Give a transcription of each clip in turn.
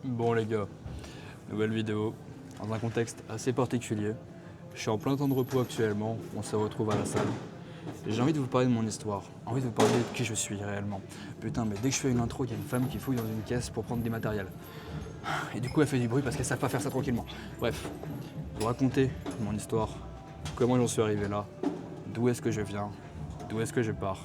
Bon les gars, nouvelle vidéo, dans un contexte assez particulier. Je suis en plein temps de repos actuellement, on se retrouve à la salle. Et j'ai envie de vous parler de mon histoire, envie de vous parler de qui je suis réellement. Putain, mais dès que je fais une intro, il y a une femme qui fouille dans une caisse pour prendre des matériels. Et du coup, elle fait du bruit parce qu'elle ne savent pas faire ça tranquillement. Bref, vous raconter mon histoire, comment j'en suis arrivé là, d'où est-ce que je viens, d'où est-ce que je pars.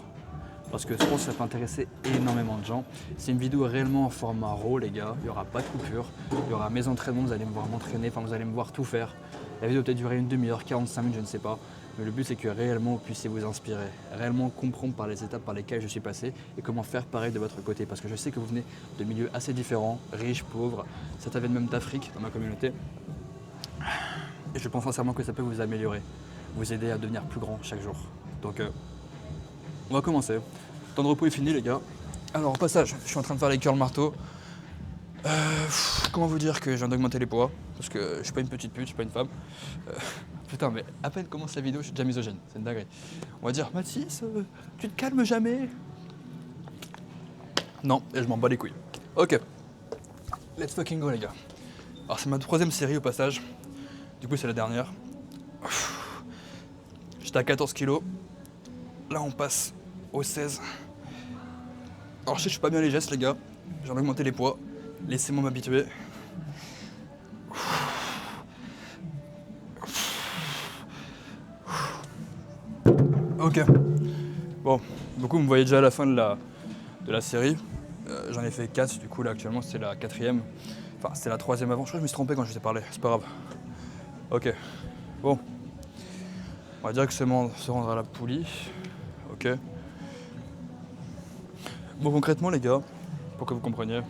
Parce que je pense que ça peut intéresser énormément de gens. C'est une vidéo réellement en format RAW, les gars. Il n'y aura pas de coupure. Il y aura mes entraînements, vous allez me voir m'entraîner, enfin vous allez me voir tout faire. La vidéo peut être durer une demi-heure, 45 minutes, je ne sais pas. Mais le but c'est que réellement vous puissiez vous inspirer, réellement comprendre par les étapes par lesquelles je suis passé et comment faire pareil de votre côté. Parce que je sais que vous venez de milieux assez différents, riches, pauvres. Certains viennent même d'Afrique dans ma communauté. Et je pense sincèrement que ça peut vous améliorer, vous aider à devenir plus grand chaque jour. Donc on va commencer. Temps de repos est fini les gars. Alors au passage, je suis en train de faire les curls marteau. Comment vous dire que je viens d'augmenter les poids parce que je suis pas une petite pute, je suis pas une femme. Putain mais à peine commence la vidéo, je suis déjà misogyne, c'est une dinguerie. On va dire Mathis, tu te calmes jamais. Non, et je m'en bats les couilles. Ok, let's fucking go les gars. Alors c'est ma troisième série au passage. Du coup c'est la dernière. J'étais à 14 kilos. Là on passe au 16. Alors je sais que je suis pas bien les gestes les gars, j'ai augmenté les poids, laissez-moi m'habituer. Ok, bon, beaucoup vous me voyez déjà à la fin de la série, j'en ai fait 4 du coup là actuellement c'est la quatrième, enfin c'est la troisième avant, je crois que je me suis trompé quand je vous ai parlé, c'est pas grave. Ok, bon, on va directement se rendre à la poulie, ok. Bon concrètement les gars, pour que vous compreniez,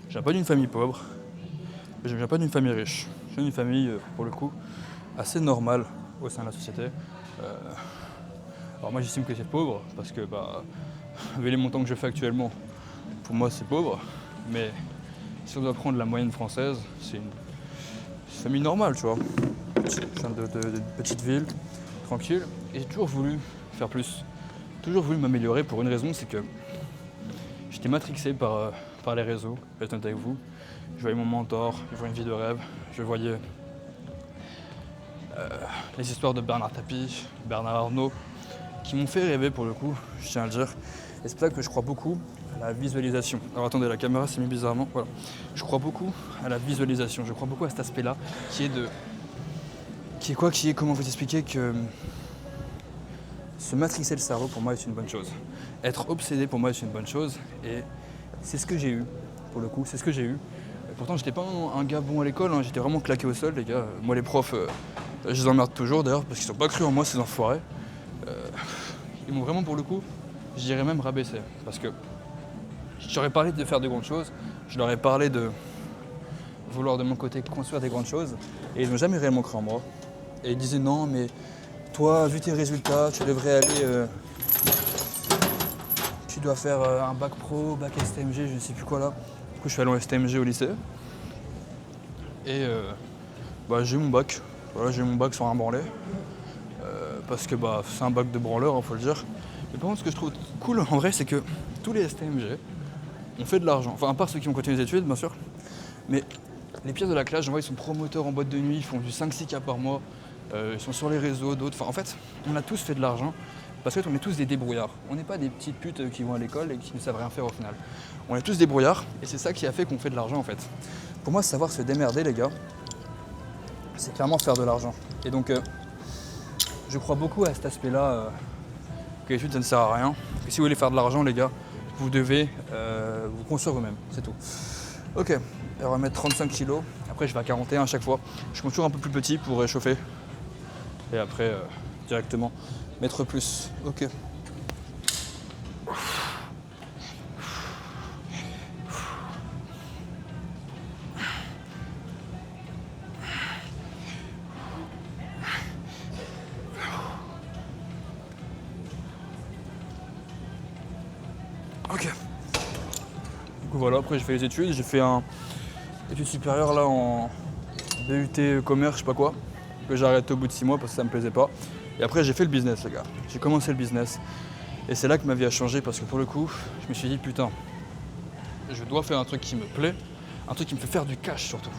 je viens pas d'une famille pauvre, je viens pas d'une famille riche, je viens d'une famille pour le coup assez normale au sein de la société. Alors moi j'estime que c'est pauvre parce que vu les montants que je fais actuellement, pour moi c'est pauvre, mais si on doit prendre la moyenne française, c'est une famille normale, tu vois. Je viens de petite ville, tranquille, et j'ai toujours voulu faire plus, toujours voulu m'améliorer pour une raison, c'est que j'étais matrixé par les réseaux, je vais être honnête avec vous. Je voyais mon mentor, je voyais une vie de rêve, je voyais les histoires de Bernard Tapie, Bernard Arnault, qui m'ont fait rêver pour le coup, je tiens à le dire. Et c'est pour ça que je crois beaucoup à la visualisation. Alors attendez, la caméra s'est mise bizarrement, voilà. Je crois beaucoup à la visualisation, je crois beaucoup à cet aspect-là, qui est, comment vous expliquer que se matrixer le cerveau pour moi est une bonne chose. Être obsédé pour moi est une bonne chose, et c'est ce que j'ai eu, pour le coup, c'est ce que j'ai eu. Et pourtant j'étais pas un gars bon à l'école, hein. J'étais vraiment claqué au sol les gars. Moi les profs, je les emmerde toujours d'ailleurs, parce qu'ils sont pas cru en moi ces enfoirés. Ils m'ont vraiment pour le coup, je dirais même rabaissé. Parce que je leur ai parlé de faire de grandes choses, je leur ai parlé de vouloir de mon côté construire des grandes choses, et ils n'ont jamais réellement cru en moi. Et ils disaient non mais toi, vu tes résultats, tu devrais aller... tu dois faire un bac pro, bac STMG, je ne sais plus quoi là. Du coup je suis allé en STMG au lycée. Et j'ai eu mon bac. Voilà, j'ai eu mon bac sans rien branler. Parce que c'est un bac de branleur, faut le dire. Mais par contre, ce que je trouve cool en vrai, c'est que tous les STMG ont fait de l'argent. Enfin, à part ceux qui ont continué les études, bien sûr. Mais les pièces de la classe, j'en vois, ils sont promoteurs en boîte de nuit, ils font du 5-6K par mois. Ils sont sur les réseaux, d'autres. Enfin, en fait, on a tous fait de l'argent parce qu'on est tous des débrouillards. On n'est pas des petites putes qui vont à l'école et qui ne savent rien faire au final. On est tous débrouillards et c'est ça qui a fait qu'on fait de l'argent en fait. Pour moi, savoir se démerder, les gars, c'est clairement faire de l'argent. Et donc, je crois beaucoup à cet aspect-là, que l'étude ça ne sert à rien. Que si vous voulez faire de l'argent, les gars, vous devez vous construire vous-même, c'est tout. Ok, on va mettre 35 kilos. Après, je vais à 41 à chaque fois. Je compte toujours un peu plus petit pour réchauffer. Et après, directement, mettre plus. Ok. Ok. Du coup voilà, après j'ai fait les études, j'ai fait études supérieures là en BUT commerce, je sais pas quoi, que j'ai arrêté au bout de 6 mois parce que ça me plaisait pas. Et après j'ai fait le business les gars, j'ai commencé le business. Et c'est là que ma vie a changé parce que pour le coup, je me suis dit putain, je dois faire un truc qui me plaît, un truc qui me fait faire du cash surtout.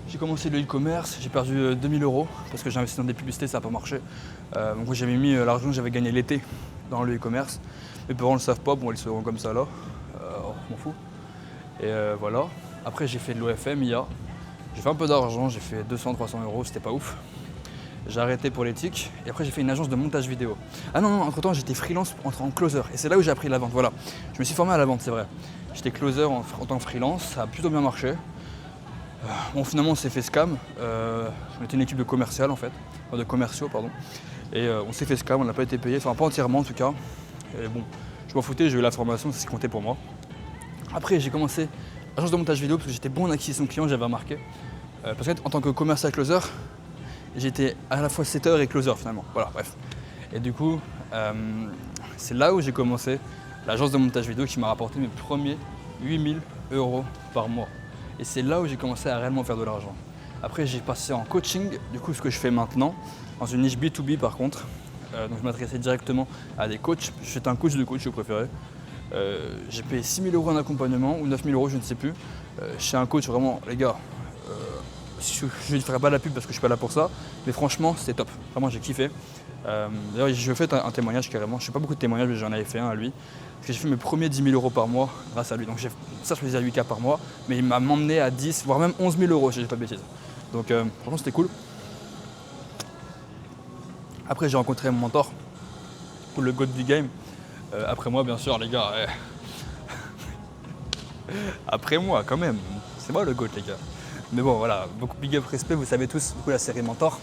J'ai commencé le e-commerce, j'ai perdu 2000 € parce que j'ai investi dans des publicités, ça n'a pas marché. Donc j'avais mis l'argent que j'avais gagné l'été dans le e-commerce. Mes parents ne le savent pas, bon ils seront comme ça là, je m'en fous. Et voilà. Après j'ai fait de l'OFM, IA. J'ai fait un peu d'argent, j'ai fait 200-300 €, c'était pas ouf. J'ai arrêté pour l'éthique et après j'ai fait une agence de montage vidéo. Ah non, entre temps j'étais freelance en closer et c'est là où j'ai appris la vente, voilà. Je me suis formé à la vente, c'est vrai. J'étais closer en tant que freelance, ça a plutôt bien marché. Bon finalement on s'est fait scam, on était une équipe de commerciaux en fait, enfin, de commerciaux pardon. Et on s'est fait scam, on n'a pas été payé, enfin pas entièrement en tout cas. Et bon, je m'en foutais, j'ai eu la formation, c'est ce qui comptait pour moi. Après j'ai commencé agence de montage vidéo parce que j'étais bon en acquisition client, j'avais remarqué. Parce qu'en tant que commercial closer, j'étais à la fois setter et closer finalement, voilà bref. Et du coup, c'est là où j'ai commencé l'agence de montage vidéo qui m'a rapporté mes premiers 8000 € par mois. Et c'est là où j'ai commencé à réellement faire de l'argent. Après j'ai passé en coaching, du coup ce que je fais maintenant, dans une niche B2B par contre. Donc je m'adressais directement à des coachs, j'étais un coach de coach, je préférais. J'ai payé 6000 € en accompagnement ou 9000 €, je ne sais plus. Chez un coach vraiment, les gars, je ne ferai pas la pub parce que je suis pas là pour ça, mais franchement c'était top, vraiment j'ai kiffé. D'ailleurs je fais un témoignage carrément, je fais pas beaucoup de témoignages mais j'en avais fait un à lui. Parce que j'ai fait mes premiers 10 000 € par mois grâce à lui. Donc ça je faisais à 8K par mois, mais il m'a emmené à 10, voire même 11 000 € si je dis pas de bêtises. Donc franchement c'était cool. Après j'ai rencontré mon mentor, le GOAT du game. Après moi bien sûr les gars. Après moi quand même, c'est moi le GOAT les gars. Mais bon voilà, beaucoup big up respect, vous savez tous, du coup la série Mentor.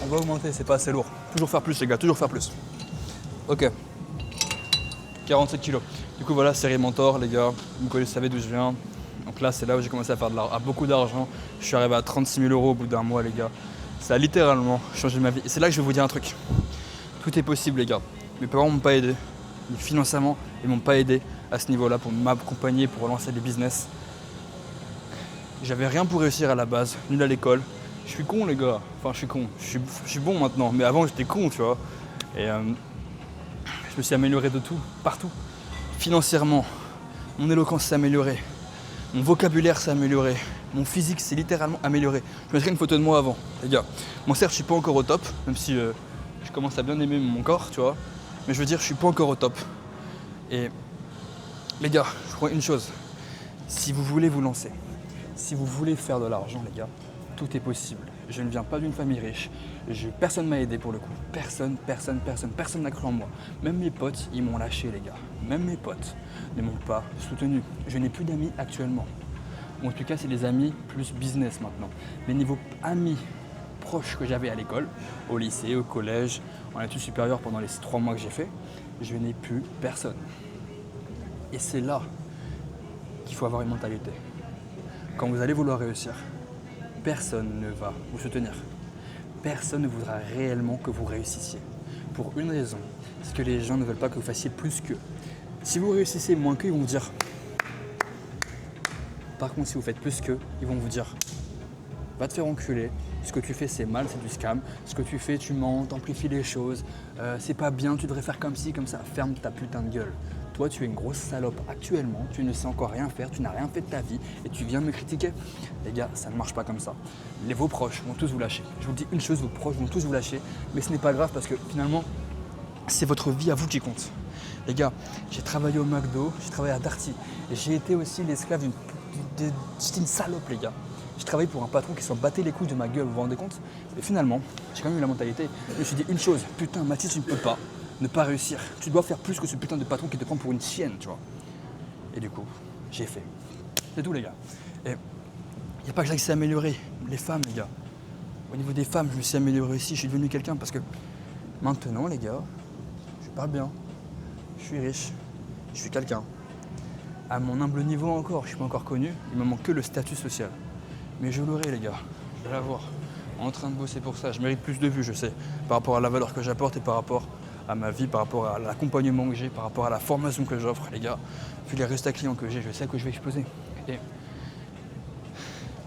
On va augmenter, c'est pas assez lourd. Toujours faire plus les gars, toujours faire plus. Ok. 47 kilos. Du coup voilà, série Mentor les gars, vous savez d'où je viens. Donc là c'est là où j'ai commencé à faire beaucoup d'argent. Je suis arrivé à 36 000 € au bout d'un mois les gars. Ça a littéralement changé ma vie. Et c'est là que je vais vous dire un truc. Tout est possible les gars. Mes parents m'ont pas aidé. Financièrement, ils m'ont pas aidé à ce niveau-là pour m'accompagner, pour lancer des business. J'avais rien pour réussir à la base, nul à l'école. Je suis con les gars, enfin je suis con, je suis bon maintenant, mais avant j'étais con tu vois. Et je me suis amélioré de tout, partout. Financièrement, mon éloquence s'est améliorée, mon vocabulaire s'est amélioré, mon physique s'est littéralement amélioré. Je mettrai une photo de moi avant, les gars. Bon certes je suis pas encore au top, même si je commence à bien aimer mon corps, tu vois. Mais je veux dire je suis pas encore au top. Et les gars, je crois une chose, si vous voulez vous lancer, si vous voulez faire de l'argent les gars, tout est possible. Je ne viens pas d'une famille riche. Personne ne m'a aidé pour le coup. Personne n'a cru en moi. Même mes potes, ils m'ont lâché les gars. Même mes potes ne m'ont pas soutenu. Je n'ai plus d'amis actuellement. Ou en tout cas, c'est des amis plus business maintenant. Les niveaux amis proches que j'avais à l'école, au lycée, au collège, en études supérieures pendant les 3 mois que j'ai fait, je n'ai plus personne. Et c'est là qu'il faut avoir une mentalité. Quand vous allez vouloir réussir, personne ne va vous soutenir. Personne ne voudra réellement que vous réussissiez. Pour une raison, c'est que les gens ne veulent pas que vous fassiez plus qu'eux. Si vous réussissez moins qu'eux, ils vont vous dire. Par contre, si vous faites plus qu'eux, ils vont vous dire va te faire enculer, ce que tu fais c'est mal, c'est du scam, ce que tu fais tu mens, t'amplifies les choses, c'est pas bien, tu devrais faire comme ci, comme ça, ferme ta putain de gueule. Toi tu es une grosse salope actuellement, tu ne sais encore rien faire, tu n'as rien fait de ta vie et tu viens de me critiquer. Les gars, ça ne marche pas comme ça. Vos proches vont tous vous lâcher. Je vous dis une chose, vos proches vont tous vous lâcher, mais ce n'est pas grave parce que finalement, c'est votre vie à vous qui compte. Les gars, j'ai travaillé au McDo, j'ai travaillé à Darty et j'ai été aussi l'esclave j'étais une salope les gars. J'ai travaillé pour un patron qui s'en battait les couilles de ma gueule, vous vous rendez compte? Et finalement, j'ai quand même eu la mentalité. Je me suis dit une chose, putain Mathis, tu ne peux pas ne pas réussir. Tu dois faire plus que ce putain de patron qui te prend pour une chienne, tu vois. Et du coup, j'ai fait. C'est tout les gars. Et il n'y a pas que ça qui s'est amélioré. Les femmes les gars. Au niveau des femmes, je me suis amélioré aussi, je suis devenu quelqu'un parce que maintenant les gars, je parle bien, je suis riche, je suis quelqu'un. À mon humble niveau encore, je ne suis pas encore connu, il me manque que le statut social. Mais je l'aurai les gars, je vais l'avoir. En train de bosser pour ça, je mérite plus de vues, je sais, par rapport à la valeur que j'apporte et par rapport à ma vie, par rapport à l'accompagnement que j'ai, par rapport à la formation que j'offre, les gars. Vu les résultats clients que j'ai, je sais que je vais exploser. Et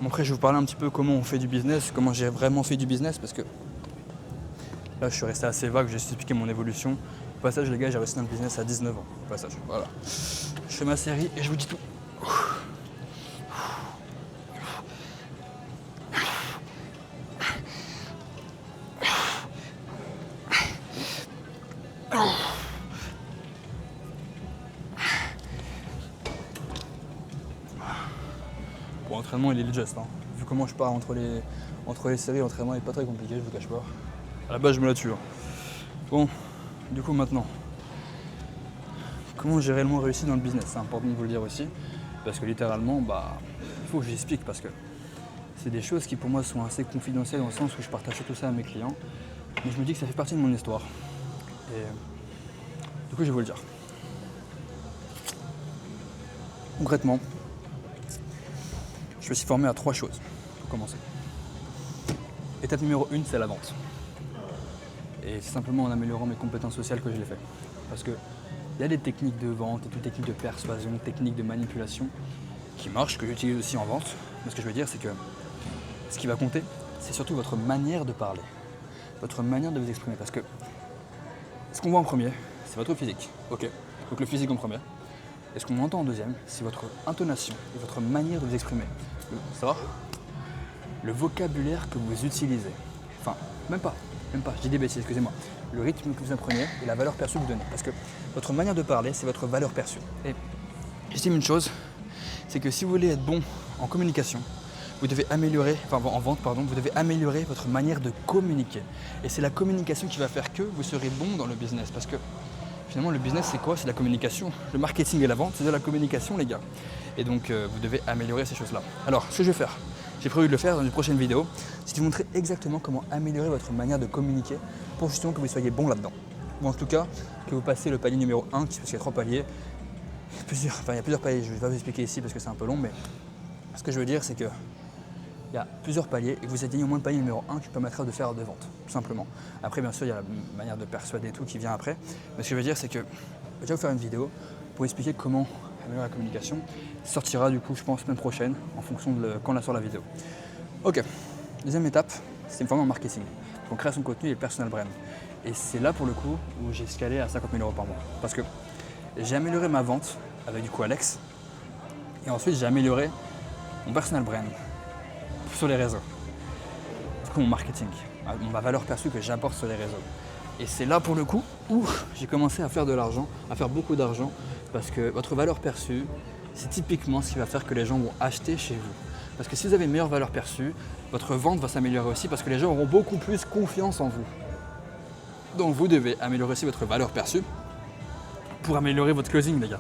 bon, après, je vais vous parler un petit peu comment on fait du business, comment j'ai vraiment fait du business, parce que là, je suis resté assez vague, j'ai juste expliqué mon évolution. Au passage, les gars, j'ai réussi dans le business à 19 ans. Au passage, voilà. Je fais ma série et je vous dis tout. Pour l'entraînement, il est legit. Hein. Vu comment je pars entre les séries, l'entraînement n'est pas très compliqué, je vous cache pas. À la base, je me la tue. Hein. Bon, du coup, maintenant, comment j'ai réellement réussi dans le business? C'est important de vous le dire aussi, parce que littéralement, il faut que je l'explique, parce que c'est des choses qui pour moi sont assez confidentielles dans le sens où je partage tout ça à mes clients, mais je me dis que ça fait partie de mon histoire. Et du coup, je vais vous le dire. Concrètement, je me suis formé à 3 choses pour commencer. Étape numéro 1, c'est la vente. Et c'est simplement en améliorant mes compétences sociales que je l'ai fait. Parce qu'il y a des techniques de vente, des techniques de persuasion, des techniques de manipulation qui marchent, que j'utilise aussi en vente. Mais ce que je veux dire, c'est que ce qui va compter, c'est surtout votre manière de parler, votre manière de vous exprimer. Parce que ce qu'on voit en premier, c'est votre physique. Ok, donc le physique en premier. Et ce qu'on entend en deuxième, c'est votre intonation et votre manière de vous exprimer. Ça va ? Le vocabulaire que vous utilisez. Enfin, même pas, je dis des bêtises, excusez-moi. Le rythme que vous apprenez et la valeur perçue que vous donnez. Parce que votre manière de parler, c'est votre valeur perçue. Et j'estime une chose, c'est que si vous voulez être bon en communication, vous devez améliorer, en vente, vous devez améliorer votre manière de communiquer. Et c'est la communication qui va faire que vous serez bon dans le business. Parce que finalement, le business, c'est quoi? C'est la communication. Le marketing et la vente, c'est de la communication, les gars. Et donc, vous devez améliorer ces choses-là. Alors, ce que je vais faire, j'ai prévu de le faire dans une prochaine vidéo, c'est de vous montrer exactement comment améliorer votre manière de communiquer pour justement que vous soyez bon là-dedans. Ou en tout cas, que vous passez le palier numéro 1, parce qu'il y a 3 paliers. Il y a plusieurs paliers, je ne vais pas vous expliquer ici parce que c'est un peu long, mais ce que je veux dire, c'est que il y a plusieurs paliers et que vous atteignez au moins le palier numéro 1 qui permettra de faire des ventes, tout simplement. Après, bien sûr, il y a la manière de persuader et tout qui vient après. Mais ce que je veux dire, c'est que je vais vous faire une vidéo pour expliquer comment améliorer la communication. Ça sortira du coup, je pense, semaine prochaine, en fonction de quand on sort la vidéo. Ok, deuxième étape, c'est une forme en marketing. Donc, création de contenu et personal brand. Et c'est là, pour le coup, où j'ai escalé à 50 000 € par mois. Parce que j'ai amélioré ma vente avec du coup Alex. Et ensuite, j'ai amélioré mon personal brand sur les réseaux. Du coup, mon marketing, ma valeur perçue que j'apporte sur les réseaux. Et c'est là pour le coup où j'ai commencé à faire de l'argent, à faire beaucoup d'argent, parce que votre valeur perçue, c'est typiquement ce qui va faire que les gens vont acheter chez vous. Parce que si vous avez une meilleure valeur perçue, votre vente va s'améliorer aussi parce que les gens auront beaucoup plus confiance en vous. Donc vous devez améliorer aussi votre valeur perçue pour améliorer votre closing, les gars.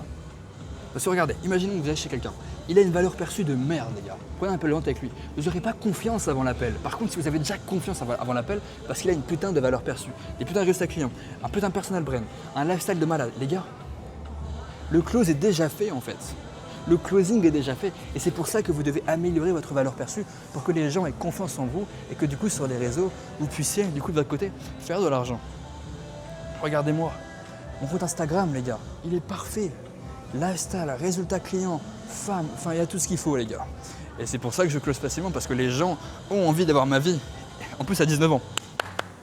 Parce que regardez, imaginons que vous allez chez quelqu'un. Il a une valeur perçue de merde, les gars. Prenez un appel de vente avec lui. Vous n'aurez pas confiance avant l'appel. Par contre, si vous avez déjà confiance avant l'appel, parce qu'il a une putain de valeur perçue, des putains de résultats clients, un putain de personal brand, un lifestyle de malade, les gars, le close est déjà fait en fait. Le closing est déjà fait. Et c'est pour ça que vous devez améliorer votre valeur perçue pour que les gens aient confiance en vous et que du coup, sur les réseaux, vous puissiez, du coup, de votre côté, faire de l'argent. Regardez-moi. Mon compte Instagram, les gars, il est parfait. Lifestyle, résultats clients, femmes, enfin il y a tout ce qu'il faut, les gars. Et c'est pour ça que je close facilement, parce que les gens ont envie d'avoir ma vie. En plus à 19 ans.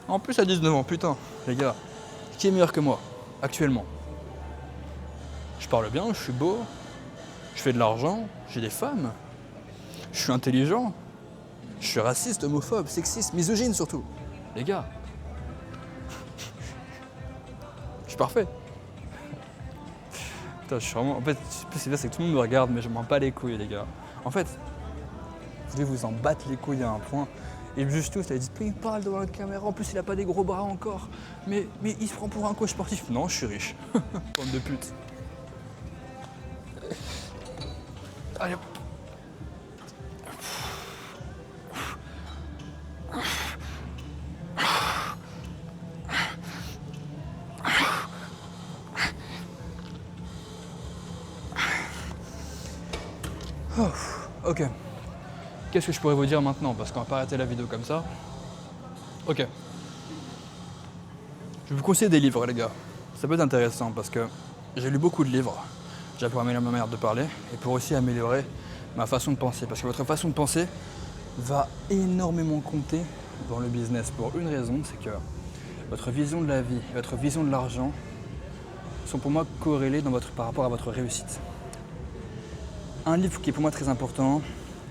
En plus à 19 ans, putain, les gars. Qui est meilleur que moi, actuellement? Je parle bien, je suis beau, je fais de l'argent, j'ai des femmes, je suis intelligent, je suis raciste, homophobe, sexiste, misogyne surtout. Les gars, je suis parfait. Putain, je suis vraiment... En fait, ce qui c'est bien, c'est que tout le monde me regarde, mais je m'en bats les couilles, les gars. En fait, vous devez vous en battre les couilles à un point. Et juste tout, ça dit, il parle devant la caméra, en plus il a pas des gros bras encore. Mais il se prend pour un coach sportif. Non, je suis riche. Bande de pute. Allez hop. Oh, ok. Qu'est-ce que je pourrais vous dire maintenant? Parce qu'on va pas arrêter la vidéo comme ça. Ok. Je vais vous conseiller des livres, les gars. Ça peut être intéressant parce que j'ai lu beaucoup de livres. Déjà pour améliorer ma manière de parler et pour aussi améliorer ma façon de penser. Parce que votre façon de penser va énormément compter dans le business. Pour une raison, c'est que votre vision de la vie et votre vision de l'argent sont pour moi corrélées par rapport à votre réussite. Un livre qui est pour moi très important,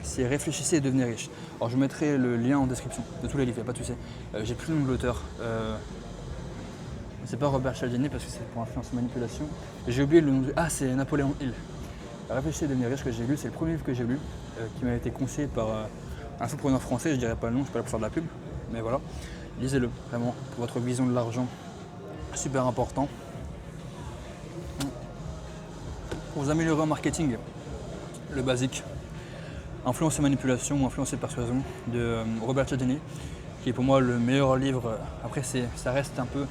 c'est Réfléchissez et devenez riche. Alors je vous mettrai le lien en description de tous les livres, il n'y a pas de souci. J'ai plus le nom de l'auteur. C'est pas Robert Cialdini parce que c'est pour influence et manipulation. Et j'ai oublié le nom du... Ah, c'est Napoléon Hill. Réfléchissez et devenez riche que j'ai lu, c'est le premier livre que j'ai lu, qui m'a été conseillé par un entrepreneur français, je dirais pas le nom, je suis pas là pour faire de la pub, mais voilà. Lisez-le, vraiment, pour votre vision de l'argent, super important. Pour vous améliorer en marketing, le basique, Influence et manipulation ou Influence et persuasion de Robert Cialdini, qui est pour moi le meilleur livre. Après, ça reste un peu...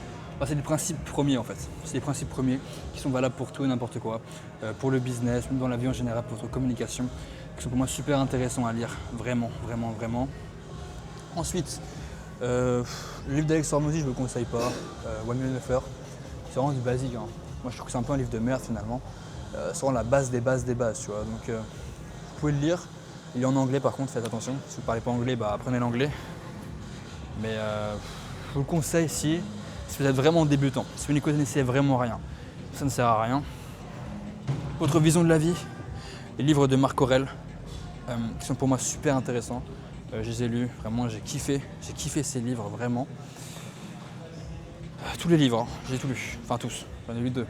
c'est des principes premiers en fait. C'est des principes premiers qui sont valables pour tout et n'importe quoi. Pour le business, même dans la vie en général, pour votre communication, qui sont pour moi super intéressants à lire. Vraiment, vraiment, vraiment. Ensuite, le livre d'Alex Hormozy, je ne vous le conseille pas. One Million Offer. C'est vraiment du basique. Hein. Moi, je trouve que c'est un peu un livre de merde finalement. C'est vraiment la base des bases des bases, tu vois. Donc, vous pouvez le lire. Il est en anglais par contre, faites attention. Si vous ne parlez pas anglais, apprenez l'anglais. Mais je vous le conseille si vous êtes vraiment débutant, si vous n'y connaissez vraiment rien. Ça ne sert à rien. Votre vision de la vie, les livres de Marc Aurèle, qui sont pour moi super intéressants. Je les ai lus, vraiment j'ai kiffé ces livres, vraiment. Tous les livres, hein, j'ai tout lu, enfin tous, j'en ai lu 2.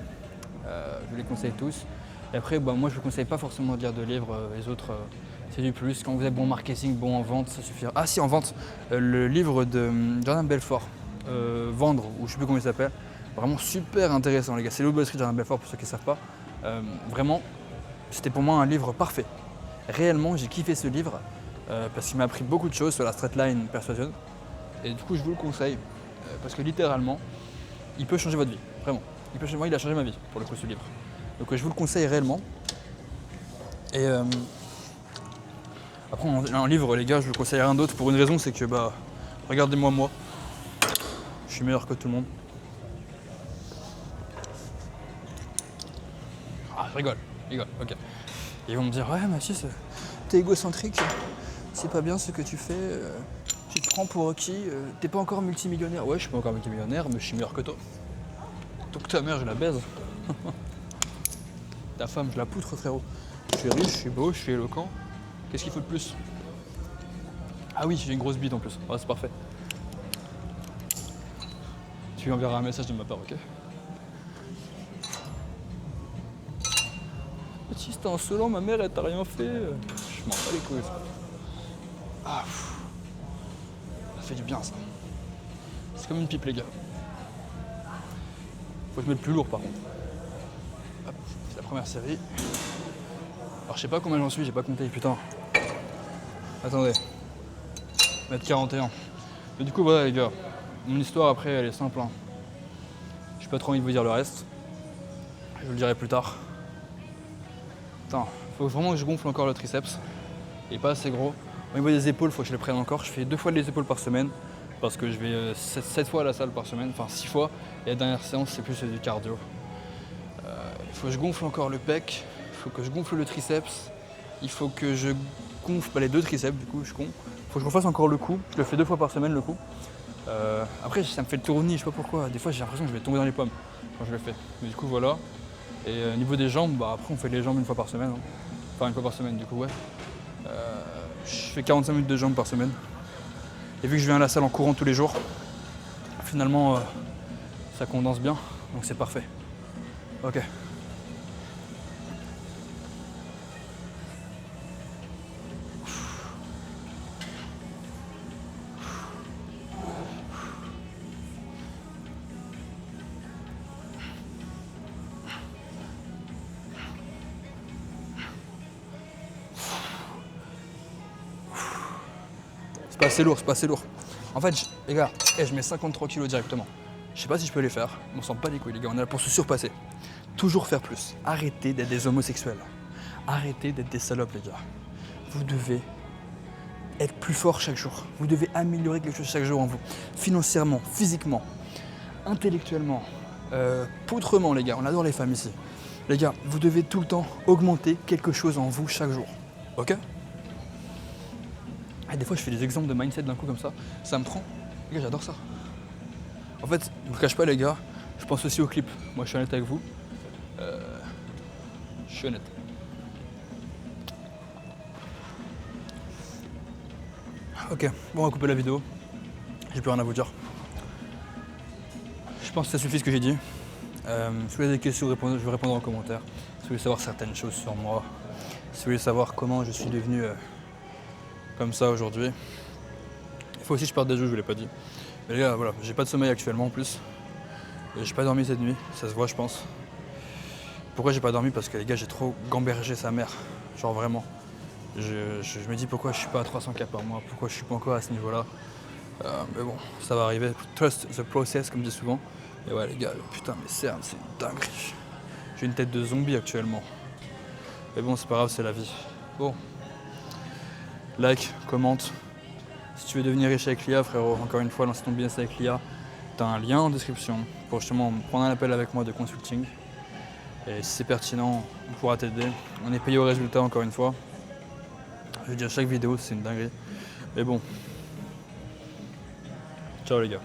Je vous les conseille tous. Et après, moi je ne vous conseille pas forcément de lire de livres, les autres c'est du plus. Quand vous êtes bon en marketing, bon en vente, ça suffira. Ah si, en vente, le livre de Jordan Belfort, Vendre, ou je ne sais plus comment il s'appelle, vraiment super intéressant les gars. C'est le Wall Street de Jordan Belfort pour ceux qui ne savent pas. Vraiment, c'était pour moi un livre parfait. Réellement, j'ai kiffé ce livre parce qu'il m'a appris beaucoup de choses sur la straight line persuasion. Et du coup, je vous le conseille parce que littéralement, il peut changer votre vie, vraiment. Moi, il a changé ma vie pour le coup ce livre. Donc je vous le conseille réellement. Et après, un livre, les gars, je vous conseille rien d'autre pour une raison, c'est que regardez-moi moi. Je suis meilleur que tout le monde. Ah, je rigole, ok. Ils vont me dire, ouais, Mathis, t'es égocentrique, c'est pas bien ce que tu fais, tu te prends pour qui, t'es pas encore multimillionnaire. Ouais, je suis pas encore multimillionnaire, mais je suis meilleur que toi. Donc ta mère, je la baise. Ta femme, je la poutre, frérot. Je suis riche, je suis beau, je suis éloquent. Qu'est-ce qu'il faut de plus? Ah oui, j'ai une grosse bite en plus. Ouais, c'est parfait. Tu lui enverras un message de ma part, ok? Si c'était insolent, ma mère, elle t'a rien fait. Je m'en bats les couilles. Ah, ça fait du bien, ça. C'est comme une pipe, les gars. Faut que je mette plus lourd, par contre. Hop, c'est la première série. Alors, je sais pas combien j'en suis, j'ai pas compté, putain. Attendez. Mettre 41. Mais du coup, voilà, les gars. Mon histoire, après, elle est simple. Hein. J'ai pas trop envie de vous dire le reste. Je vous le dirai plus tard. Attends, faut vraiment que je gonfle encore le triceps. Il est pas assez gros. Au niveau des épaules, faut que je les prenne encore. Je fais 2 fois les épaules par semaine. Parce que je vais 7 fois à la salle par semaine. Enfin 6 fois. Et la dernière séance, c'est plus du cardio. Il faut que je gonfle encore le pec. Il faut que je gonfle le triceps. Il faut que je gonfle les 2 triceps, du coup, je compte. Il faut que je refasse encore le cou. Je le fais 2 fois par semaine, le cou. Après, ça me fait le tournis, je sais pas pourquoi. Des fois, j'ai l'impression que je vais tomber dans les pommes quand je le fais. Mais du coup, voilà. Et au niveau des jambes, après, on fait les jambes 1 fois par semaine. Hein. Enfin, 1 fois par semaine, du coup, ouais. Je fais 45 minutes de jambes par semaine. Et vu que je viens à la salle en courant tous les jours, finalement, ça condense bien. Donc, c'est parfait. Ok. C'est pas assez lourd. En fait, les gars, je mets 53 kilos directement. Je sais pas si je peux les faire, mais on s'en bat les couilles, les gars. On est là pour se surpasser. Toujours faire plus. Arrêtez d'être des homosexuels. Arrêtez d'être des salopes, les gars. Vous devez être plus fort chaque jour. Vous devez améliorer quelque chose chaque jour en vous. Financièrement, physiquement. intellectuellement, poutrement les gars, on adore les femmes ici. Les gars, vous devez tout le temps augmenter quelque chose en vous chaque jour. Ok? Et des fois je fais des exemples de mindset d'un coup comme ça me prend. Les gars, j'adore ça. En fait, je vous cache pas les gars, je pense aussi au clip. Moi je suis honnête avec vous. Je suis honnête. Ok, bon on va couper la vidéo. J'ai plus rien à vous dire. Je pense que ça suffit ce que j'ai dit. Si vous avez des questions, je vais répondre en commentaire. Si vous voulez savoir certaines choses sur moi, si vous voulez savoir comment je suis devenu comme ça aujourd'hui. Il faut aussi que je parte des jeux, je vous l'ai pas dit. Mais les gars, voilà, j'ai pas de sommeil actuellement en plus. J'ai pas dormi cette nuit, ça se voit je pense. Pourquoi j'ai pas dormi? Parce que les gars, j'ai trop gambergé sa mère. Genre vraiment. Je me dis pourquoi je suis pas à 300K par mois, pourquoi je suis pas encore à ce niveau-là. Mais bon, ça va arriver. Trust the process, comme je dis souvent. Et ouais, les gars, putain, mes cernes, c'est une dinguerie. J'ai une tête de zombie actuellement. Mais bon, c'est pas grave, c'est la vie. Bon. Like, commente. Si tu veux devenir riche avec l'IA, frérot, encore une fois, lance ton business avec l'IA. T'as un lien en description pour justement prendre un appel avec moi de consulting. Et si c'est pertinent, on pourra t'aider. On est payé au résultat, encore une fois. Je veux dire, chaque vidéo, c'est une dinguerie. Mais bon. Ciao les gars.